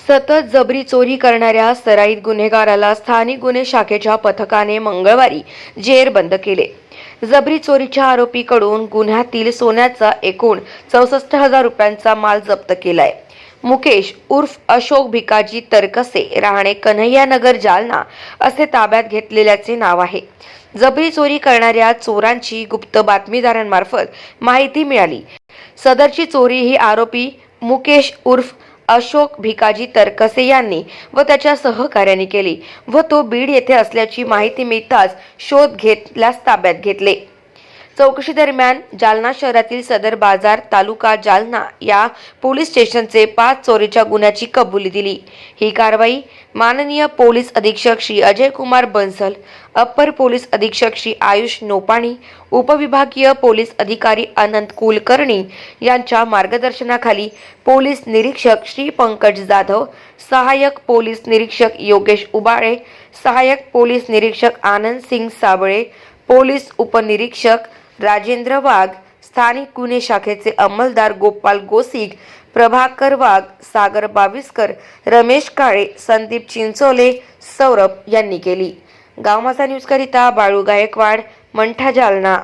सतत जबरी चोरी करणाऱ्या सराईत गुन्हेगाराला स्थानिक गुन्हे शाखेच्या पथकाने मंगळवारी जेरबंद केले. जबरी चोरीच्या आरोपीकडून गुन्ह्यातील सोन्याचा एकूण 64,000 रुपयांचा माल जप्त केलाय. मुकेश उर्फ अशोक भिकाजी तरकसे राहणे कन्हैयानगर जालना असे ताब्यात घेतलेल्याचे नाव आहे. जबरी चोरी करणाऱ्या चोरांची गुप्त बातमीदारांमार्फत माहिती मिळाली. सदरची चोरी ही आरोपी मुकेश उर्फ अशोक भिकाजी तरकसे यांनी व त्याच्या सहकार्याने केली व तो बीड येथे असल्याची माहिती मिळताच शोध घेतल्यास ताब्यात घेतले. चौकशी दरम्यान जालना शहरातील सदर बाजार तालुका जालना या पोलीस स्टेशनचे 5 चोरीच्या गुन्ह्याची कबुली दिली. ही कारवाई माननीय पोलीस अधीक्षक श्री अजय कुमार बन्सल, अप्पर पोलीस अधीक्षक श्री आयुष नोपाणी, उपविभागीय पोलीस अधिकारी अनंत कुलकर्णी यांच्या मार्गदर्शनाखाली पोलीस निरीक्षक श्री पंकज जाधव, सहाय्यक पोलीस निरीक्षक योगेश उबाळे, सहाय्यक पोलीस निरीक्षक आनंद सिंग साबळे, पोलीस उपनिरीक्षक राजेंद्र वाघ, स्थानिक गुन्हे शाखेचे अंमलदार गोपाल गोसिक, प्रभाकर वाघ, सागर बाविस्कर, रमेश काळे, संदीप चिंचोले, सौरभ यांनी केली. गाव माझा न्यूज करिता बाळू गायकवाड, मंठा, जालना.